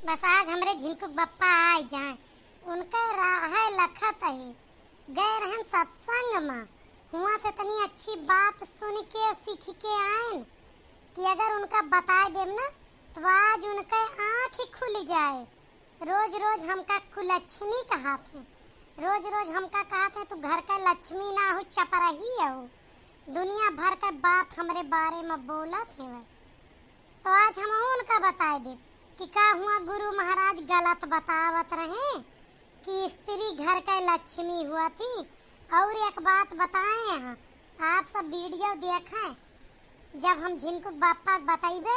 बस आज हमरे झिनकुक बप्पा आए जाए उनका राह लखत है गए रहन सत्संग में हुआ से तनी अच्छी बात सुन के और सीख के आए कि अगर उनका बता देम ना तो आज उनका आँख ही खुल जाए। रोज रोज हमका कुलच्छनी कहते हैं, रोज रोज हमका कहते हैं तू घर का लक्ष्मी ना हो चपरही हो, दुनिया भर का बात हमरे बारे में बोला थे। तो आज हम उनका बता दे कि का हुआ गुरु महाराज गलत बतावत रहे कि स्त्री घर का लक्ष्मी हुआ थी। और एक बात बताए हैं, आप सब वीडियो देखें, जब हम झिनकुक बापा बताइबे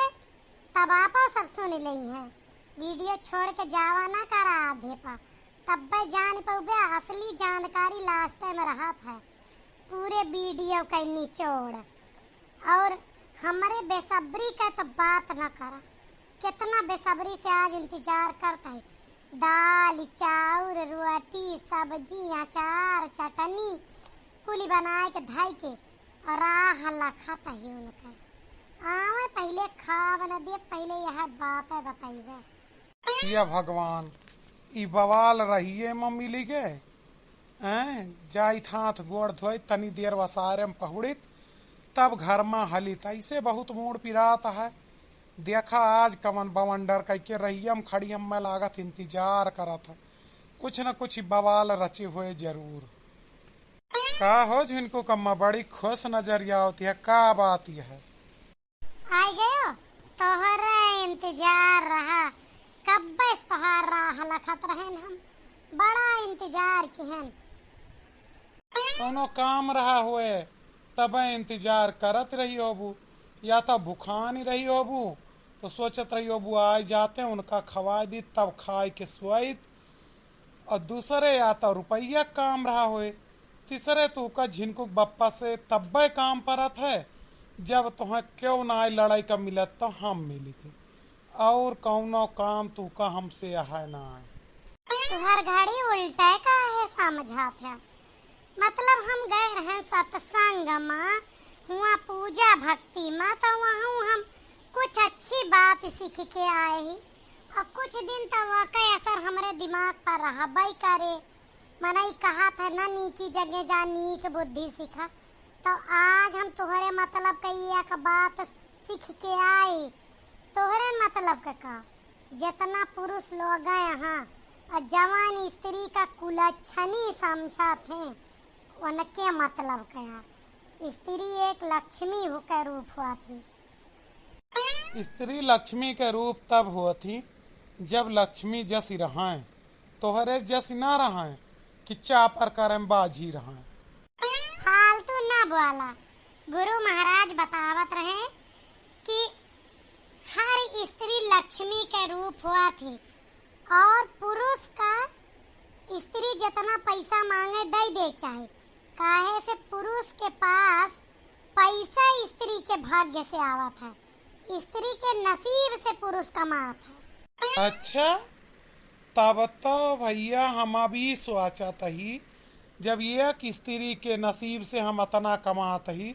तब आप सब सुन लें हैं। वीडियो छोड़ के जावा ना करा आधे पर, तब जान पाओगे असली जानकारी लास्ट में रहा था पूरे वीडियो का निचोड़। और हमारे बेसब्री का तो बात ना करा, कितना बेसब्री से आज इंतजार करता है। दाल चाउर रोटी सब्जी अचार चटनी कुली बनाए के धाई के और राह लखत है उनका। आवे पहले खा बना दे, पहले यह बात है बताइए। ये भगवान ई बवाल रहिए मम्मी लिगे जाई थाथ गोड़ धोई तनी देर वसारे में पहुड़ित तब घर में हलित ऐसे बहुत मूड पिरात है। देखा आज कवन बवंडर कह के रहियम खड़ी हम लागत इंतजार करत है, कुछ न कुछ बवाल रचे हुए जरूर। का हो झिनको कम्मा बड़ी खुश नजरिया होती है, का बात यह है? आ गयो तोहरा इंतजार रहा, कब बस तोहार राह लखत रहन, हम बड़ा इंतजार किहन। कोनो काम रहा हुए तब इंतजार करत रही होबू, या तो भूखानी रही होबू तो सोचत रही होबू आए जाते उनका खवा दी तब खाए के सोइत। और दूसरे या तो रुपया काम रहा हुए, तीसरे तू का झिनकुक बप्पा से तब काम परत है जब तुम्हें क्यों ना आए लड़ाई का मिलत तो हम मिली थी। और कौनो काम तू का हमसे है ना आए। तुहर घड़ी उल्टा का है समझात है, मतलब हम गए रहे सत्संग में, हुआ पूजा भक्ति में, तो वहाँ हम कुछ अच्छी बात सीख के आए ही। और कुछ दिन तो वाकई असर हमारे दिमाग पर रहा भाई करे मनाई कहा था ना नीकी जगह जा नीक बुद्धि सीखा। तो आज हम तुहरे मतलब का एक बात सीख के आए। तुहरे मतलब का जितना पुरुष लोग यहाँ और जवान स्त्री का कुलच्छनी समझा थे उनके मतलब क्या, स्त्री एक लक्ष्मी होकर रूप हुआ थी। स्त्री लक्ष्मी के रूप तब हुआ थी जब लक्ष्मी जसी रहा तोहरे जस ना रहा कि चापर करम बाजी रहा। फालतू ना बोला, गुरु महाराज बतावत रहे कि हर स्त्री लक्ष्मी के रूप हुआ थी और पुरुष का स्त्री जितना पैसा मांगे दे दे चाहे, काहे से पुरुष के पास पैसा स्त्री के भाग्य से आवत है, स्त्री के नसीब से पुरुष कमात है। अच्छा तब तो भैया हम अभी सोचत ही जब एक स्त्री के नसीब से हम इतना कमात ही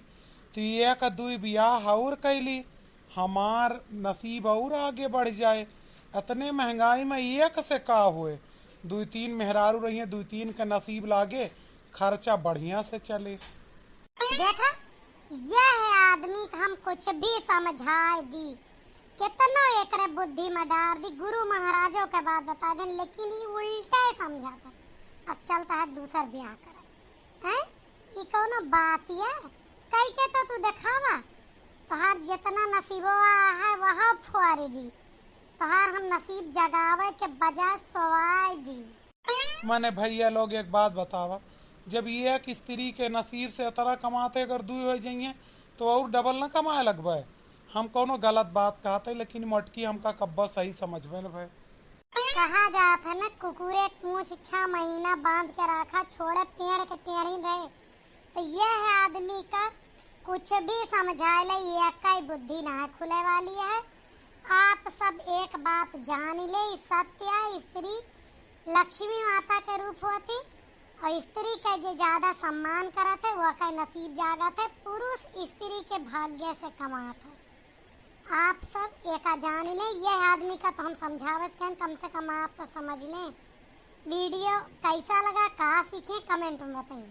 तो एक दुई ब्याह और कैली हमार नसीब और आगे बढ़ जाए। इतने महंगाई में एक से का हुए, दुई तीन मेहरारू रही दुई तीन का नसीब लागे खर्चा बढ़िया से चले। देखा यह आदमी का हम कुछ भी समझाए दी, कितना एकरे बुद्धि में डाल दी, गुरु महाराजों के बात बता दें, लेकिन ये उल्टा समझा था। अब चलता है दूसर ब्याह करे हैं, ये कौनो बात है? कई के तो तू दिखावा तोहार जितना नसीबवा है वह फुआरी दी, तोहार हम नसीब जगावे के बजाय सोवाई दी। माने भैया लोग एक बात बतावा, जब ये एक स्त्री के नसीब से तरह कमाते अगर दुई हो जाइए तो और डबल न कमाए लगभग। हम कोनो गलत बात कहते लेकिन मटकी हमका कब्बा सही समझबे न भाई। कहा जाता है ना कुकुरे पूंछ 6 महीना बांध के रखा छोड़े टेढ़ के टेढ़ी रहे। तो यह आदमी का कुछ भी समझा ले एक ही बुद्धि ना खुले वाली है। आप सब एक बात जान ले, सत्य स्त्री लक्ष्मी माता के रूप होती और स्त्री का जो ज्यादा सम्मान करते वो का नसीब जागत है, पुरुष स्त्री के भाग्य से कमाता है। आप सब एका जान लें, यह आदमी का तो हम समझावत हैं, कम से कम आप तो समझ लें। वीडियो कैसा लगा, कहाँ सीखे, कमेंट में बताइए।